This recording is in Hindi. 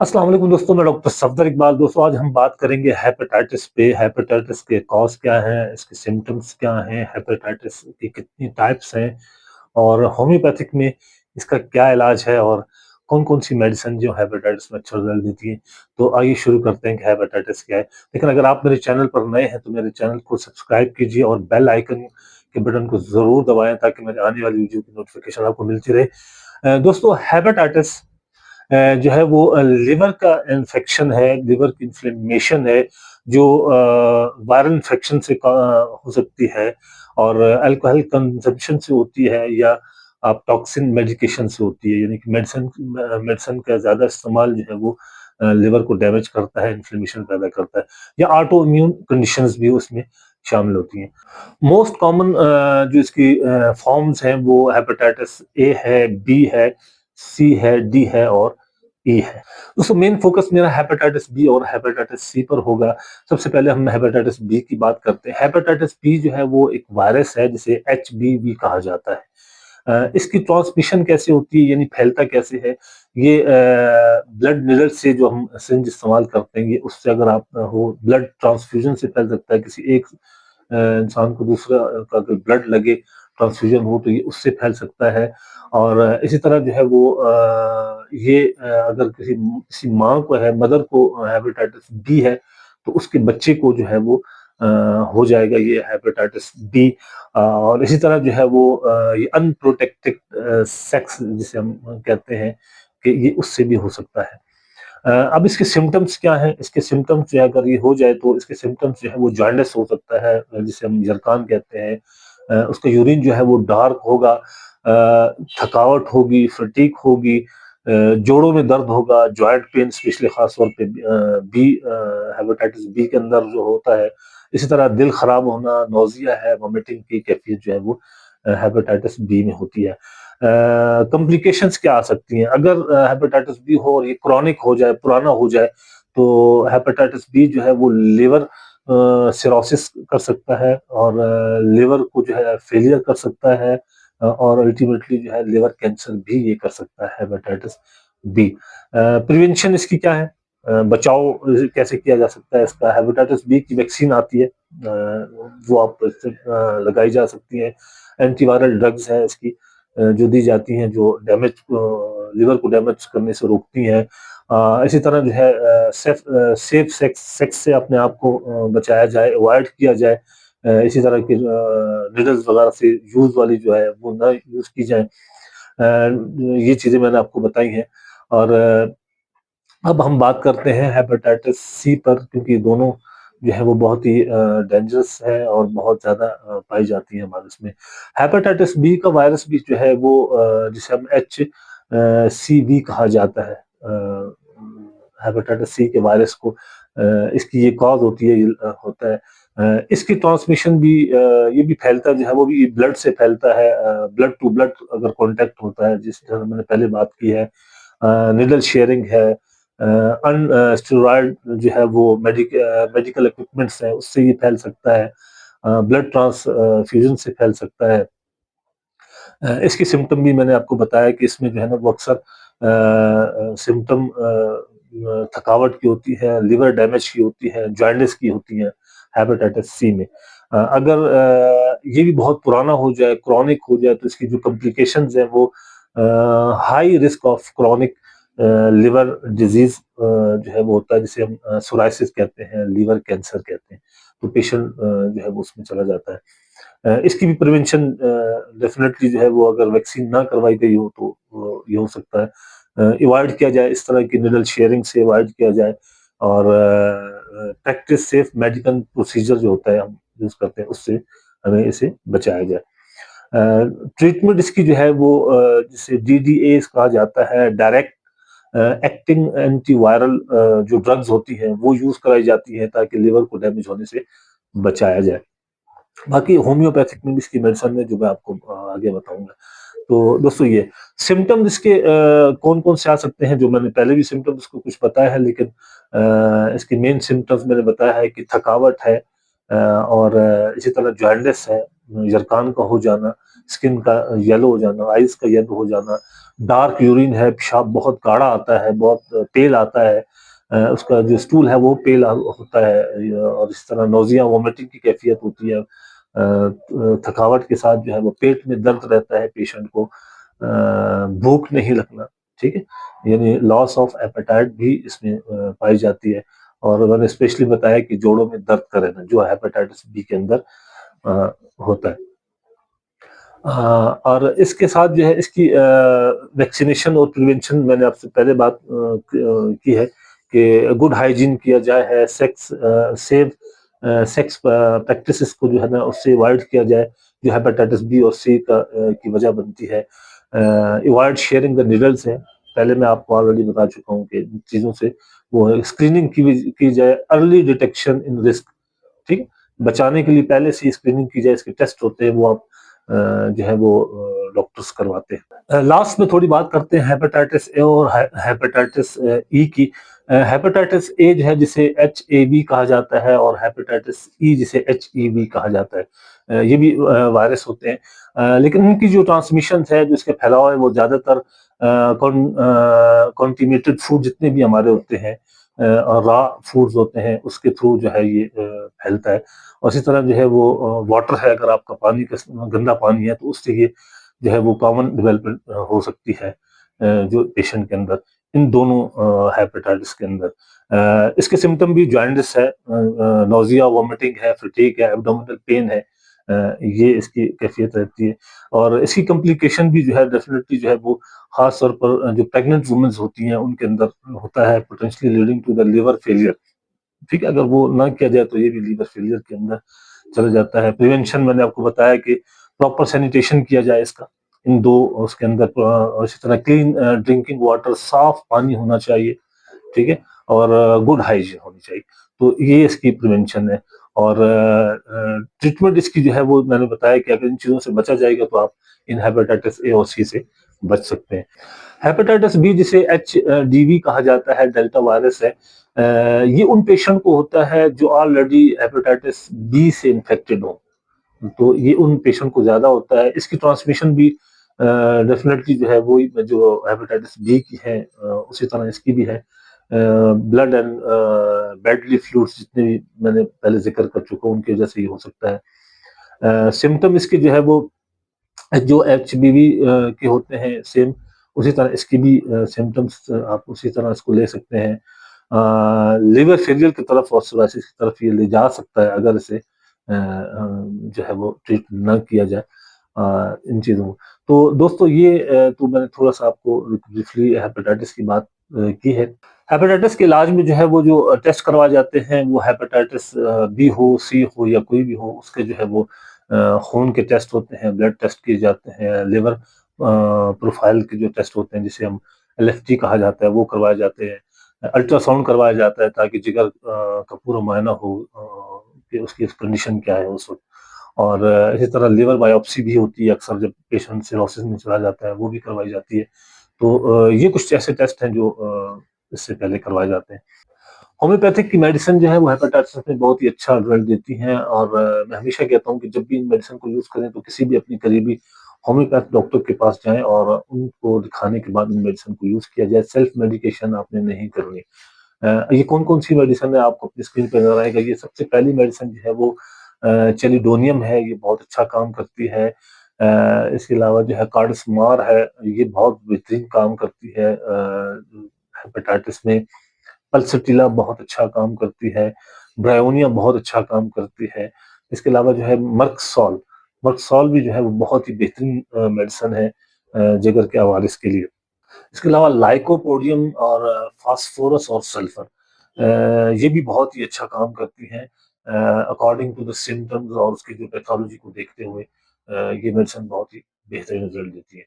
अस्सलाम वालेकुम दोस्तों, मैं डॉक्टर सफदर इकबाल। दोस्तों, आज हम बात करेंगे हेपेटाइटिस पे। हेपेटाइटिस के कॉज क्या हैं, इसके सिम्टम्स क्या हैं, हेपेटाइटिस की कितनी टाइप्स हैं और होम्योपैथिक में इसका क्या इलाज है और कौन-कौन सी मेडिसिन जो हेपेटाइटिस में अच्छा रिजल्ट देती है। तो आइए शुरू करते हैं कि हेपेटाइटिस क्या है। लेकिन अगर आप मेरे चैनल पर नए हैं तो मेरे चैनल को सब्सक्राइब कीजिए और बेल आइकन के बटन को ज़रूर दबाएँ ताकि मेरे आने वाली वीडियो की नोटिफिकेशन आपको मिलती रहे। दोस्तों, हेपेटाइटिस जो है वो लिवर का इन्फेक्शन है, लिवर की इन्फ्लेमेशन है जो वायरल इन्फेक्शन से हो सकती है और अल्कोहल कंजम्पशन से होती है या आप टॉक्सिन मेडिकेशन से होती है, यानी कि मेडिसिन मेडिसिन का ज़्यादा इस्तेमाल जो है वो लिवर को डैमेज करता है, इन्फ्लेमेशन पैदा करता है या ऑटो इम्यून कंडीशंस भी उसमें शामिल होती हैं। मोस्ट कॉमन जो इसकी फॉर्म्स हैं वो हेपेटाइटिस ए है, बी है, सी है, डी है और ई है। दोस्तों, मेन फोकस मेरा हेपेटाइटिस बी और हेपेटाइटिस सी पर होगा। सबसे पहले हम हेपेटाइटिस बी की बात करते हैं। हेपेटाइटिस बी जो है वो एक वायरस है जिसे एचबीवी कहा जाता है। इसकी ट्रांसमिशन कैसे होती है, यानी फैलता कैसे है? ये ब्लड निडल से जो हम सिरिंज इस्तेमाल करते हैं, ये उससे अगर आप हो ब्लड ट्रांसफ्यूजन से फैल सकता है। किसी एक इंसान को दूसरा का अगर ब्लड लगे, ट्रांसफ्यूजन हो तो ये उससे फैल सकता है। और इसी तरह जो है वो ये अगर किसी माँ को है, मदर को हेपेटाइटिस बी है तो उसके बच्चे को जो है वो अ, हो जाएगा ये हेपेटाइटिस बी। और इसी तरह जो है वो ये अनप्रोटेक्टेड सेक्स जिसे हम कहते हैं कि ये उससे भी हो सकता है। अब इसके सिम्पटम्स क्या हैं? इसके सिम्पटम्स जो है अगर ये हो जाए तो इसके सिम्पटम्स जो है वो जॉन्डिस हो सकता है, जिसे हम यरकान कहते हैं। उसका यूरिन जो है वो डार्क होगा, थकावट होगी, फटीग होगी, जोड़ों में दर्द होगा, जॉइंट पेन स्पेशली खास तौर पे बी हेपेटाइटिस बी के अंदर जो होता है। इसी तरह दिल खराब होना, नौजिया है, वोमिटिंग की कैफियत जो है वो हेपेटाइटिस बी में होती है। कॉम्प्लिकेशंस क्या आ सकती हैं? अगर हेपेटाइटिस बी हो और ये क्रॉनिक हो जाए, पुराना हो जाए, तो हेपेटाइटिस बी जो है वो लिवर सिरोसिस कर सकता है और लिवर को जो है फेलियर कर सकता है, और अल्टीमेटली जो है लिवर कैंसर भी ये कर सकता है हेपेटाइटिस बी। प्रिवेंशन इसकी क्या है? बचाव कैसे किया जा सकता है इसका? हेपेटाइटिस बी की वैक्सीन आती है, वो आप इससे लगाई जा सकती है। एंटीवायरल ड्रग्स है इसकी जो दी जाती हैं, जो डैमेज लिवर को डैमेज करने से रोकती हैं। इसी तरह जो है सेफ सेक्स सेक्स से अपने आप को बचाया जाए, अवॉइड किया जाए। इसी तरह की निडल्स वगैरह से यूज वाली जो है वो ना यूज की जाए। ये चीजें मैंने आपको बताई हैं। और अब हम बात करते हैं हेपेटाइटिस सी पर, क्योंकि दोनों जो है वो बहुत ही डेंजरस है और बहुत ज्यादा पाई जाती है हमारे उसमें। हेपेटाइटिस बी का वायरस भी जो है वो जिसे हम एच सी वी कहा जाता है। हेपेटाइटिस सी के वायरस को इसकी ये कॉज होती है, ये होता है। इसकी ट्रांसमिशन भी ये भी फैलता जो है वो भी ब्लड से फैलता है। ब्लड टू ब्लड अगर कांटेक्ट होता है, जिस तरह मैंने पहले बात की है। निडल शेयरिंग है, अन स्टेरॉयड जो है वो मेडिकल इक्विपमेंट्स है उससे ये फैल सकता है। ब्लड ट्रांसफ्यूजन से फैल सकता है। इसकी सिम्टम भी मैंने आपको बताया कि इसमें जो है ना वो अक्सर सिम्टम थकावट की होती है, लिवर डैमेज की होती है, जॉन्डिस की होती है हेपेटाइटिस सी में। अगर ये भी बहुत पुराना हो जाए, क्रॉनिक हो जाए, तो इसकी जो कॉम्प्लिकेशंस हैं वो high risk of chronic liver disease जो है वो होता है, जिसे हम सोराइसिस कहते हैं, लिवर कैंसर कहते हैं। तो पेशेंट जो है वो उसमें चला जाता है। इसकी भी प्रिवेंशन डेफिनेटली जो है वो अगर वैक्सीन ना करवाई गई हो तो ये हो सकता है। अवॉइड किया जाए, इस तरह की निडल शेयरिंग से अवॉइड किया जाए और प्रैक्टिस सेफ मेडिकल प्रोसीजर जो होता है हम यूज करते हैं उससे हमें इसे बचाया जाए। ट्रीटमेंट इसकी जो है वो जिसे डीडीए कहा जाता है, डायरेक्ट एक्टिंग एंटीवायरल जो ड्रग्स होती हैं वो यूज कराई जाती है ताकि लिवर को डैमेज होने से बचाया जाए। बाकी होम्योपैथिक में भी इसकी मेडिसिन है जो मैं आपको आगे बताऊंगा। तो दोस्तों, ये सिम्टम्स इसके कौन कौन से आ सकते हैं, जो मैंने पहले भी सिम्टम्स इसको कुछ बताया है, लेकिन इसके मेन सिम्टम्स मैंने बताया है कि थकावट है, और इसी तरह जॉन्डिस है, यरकान का हो जाना, स्किन का येलो हो जाना, आइज का येलो हो जाना, डार्क यूरिन है, पेशाब बहुत गाढ़ा आता है, बहुत पेल आता है, उसका जो स्टूल है वो पेल होता है, और इस तरह नोजिया वोमिटिंग की कैफियत होती है, थकावट के साथ जो है वो पेट में दर्द रहता है पेशेंट को, भूख नहीं लगना, ठीक है, यानी लॉस ऑफ एपेटाइट भी इसमें पाई जाती है। और मैंने स्पेशली बताया कि जोड़ों में दर्द का रहना जो हेपेटाइटिस बी के अंदर अ, होता है। और इसके साथ जो है इसकी वैक्सीनेशन और प्रिवेंशन मैंने आपसे पहले बात की है कि गुड हाइजीन किया जाए है, सेफ सेक्स प्रैक्टिसेस को जो है ना उससे अवॉइड किया जाए जो हेपेटाइटिस बी और सी की वजह बनती है। अवॉइड शेयरिंग द निडल्स है, पहले मैं आपको ऑलरेडी बता चुका हूँ कि इन चीज़ों से वो स्क्रीनिंग की जाए, अर्ली डिटेक्शन इन रिस्क, ठीक है, बचाने के लिए पहले से स्क्रीनिंग की जाए, इसके टेस्ट होते हैं वो आप जो है वो डॉक्टर्स करवाते हैं। लास्ट में थोड़ी बात करते हैं हेपेटाइटिस ए और हेपेटाइटिस ई की। हेपेटाइटिस ए जो है जिसे HIV कहा जाता है और हेपेटाइटिस ई जिसे HEV कहा जाता है, ये भी वायरस होते हैं, लेकिन इनकी जो ट्रांसमिशन है जो इसके फैलाव है वो ज़्यादातर कॉन्टिनेटेड फूड जितने भी हमारे होते हैं और रॉ फूड्स होते हैं उसके थ्रू जो है ये फैलता है। और इसी तरह जो है वो वाटर है, अगर आपका पानी का गंदा पानी है तो उससे ये जो है वो कॉमन डेवलपमेंट हो सकती है जो पेशेंट के अंदर, इन दोनों हेपेटाइटिस के अंदर। इसके सिम्टम भी जॉन्डिस है, नोजिया वोमिटिंग है, फटीग है, एब्डोमिनल पेन है, ये इसकी कैफियत रहती है। और इसकी कॉम्प्लिकेशन भी जो है डेफिनेटली जो है वो खास तौर पर जो प्रेग्नेंट वुमेन्स होती हैं उनके अंदर होता है, potentially leading to the liver failure, ठीक है, अगर वो ना किया जाए तो ये भी लीवर फेलियर के अंदर चला जाता है। प्रिवेंशन मैंने आपको बताया कि प्रॉपर सैनिटेशन किया जाए इसका, इन दो उसके अंदर, और इसी तरह क्लीन ड्रिंकिंग वाटर, साफ पानी होना चाहिए, ठीक है, और गुड हाइजीन होनी चाहिए, तो ये इसकी प्रिवेंशन है। और ट्रीटमेंट इसकी जो है वो मैंने बताया कि अगर इन चीज़ों से बचा जाएगा तो आप इन हेपेटाइटिस ए और सी से बच सकते हैं। हेपेटाइटिस बी जिसे HDV कहा जाता है, डेल्टा वायरस है, ये उन पेशेंट को होता है जो ऑलरेडी हेपेटाइटिस बी से इन्फेक्टेड हो, तो ये उन पेशेंट को ज्यादा होता है। इसकी ट्रांसमिशन भी डेफिनेटली जो है वो जो हेपेटाइटिस बी की है उसी तरह इसकी भी है। ब्लड एंड बैडली फ्लूइड्स जितने भी मैंने पहले जिक्र कर चुका हूँ उनकी वजह से ये हो सकता है। सिम्टम इसके जो है वो जो HBV के होते हैं सेम उसी तरह इसकी भी सिम्टम्स आप उसी तरह इसको ले सकते हैं। लिवर फेलियर की तरफ और सोराइसिस की तरफ ये ले जा सकता है अगर इसे जो है वो ट्रीट ना किया जाए इन चीज़ों को। तो दोस्तों ये तो मैंने थोड़ा-सा आपको ब्रीफली हेपेटाइटिस की बात की है। हेपेटाइटिस के इलाज में जो है वो जो टेस्ट करवाए जाते हैं वो हेपेटाइटिस बी हो, सी हो या कोई भी हो उसके जो है वो खून के टेस्ट होते हैं, ब्लड टेस्ट किए जाते हैं, लिवर प्रोफाइल के जो टेस्ट होते हैं जिसे हम LFT कहा जाता है वो करवाए जाते हैं। अल्ट्रासाउंड करवाया जाता है ताकि जिगर का पूरा मुआयना हो कि उसकी कंडीशन क्या है उस वक़्त। और इसी तरह लिवर बायोप्सी भी होती है अक्सर जब पेशेंट सिरोसिस में चला जाता है, वो भी करवाई जाती है। तो ये कुछ ऐसे टेस्ट हैं जो इससे पहले करवाए जाते हैं। होम्योपैथिक की मेडिसिन जो है वो हेपेटाइटिस में बहुत ही अच्छा रिजल्ट देती हैं और मैं हमेशा कहता हूँ कि जब भी इन मेडिसिन को यूज़ करें तो किसी भी अपनी करीबी होम्योपैथ डॉक्टर के पास जाएँ और उनको दिखाने के बाद इन मेडिसिन को यूज़ किया जाए। सेल्फ मेडिकेशन आपने नहीं करनी। ये कौन-कौन सी मेडिसिन है आपको अपनी स्क्रीन पे नज़र आएगा। ये सबसे पहली मेडिसिन जो है वो चेलिडोनियम है, ये बहुत अच्छा काम करती है। इसके अलावा जो है कार्डस्मार है, ये बहुत बेहतरीन काम करती है हेपेटाइटिस में। पल्सटीला बहुत अच्छा काम करती है, ब्रायोनिया बहुत अच्छा काम करती है। इसके अलावा जो है मर्कसॉल, मर्कसॉल भी जो है वो बहुत ही बेहतरीन मेडिसिन है जिगर के अवारिस के लिए। इसके अलावा लाइकोपोडियम और फास्फोरस और सल्फर ये भी बहुत ही अच्छा काम करती हैं अकॉर्डिंग टू द सिम्टम्स और उसकी जो पैथोलॉजी को देखते हुए ये मेडिसिन बहुत ही बेहतरीन रिजल्ट देती है।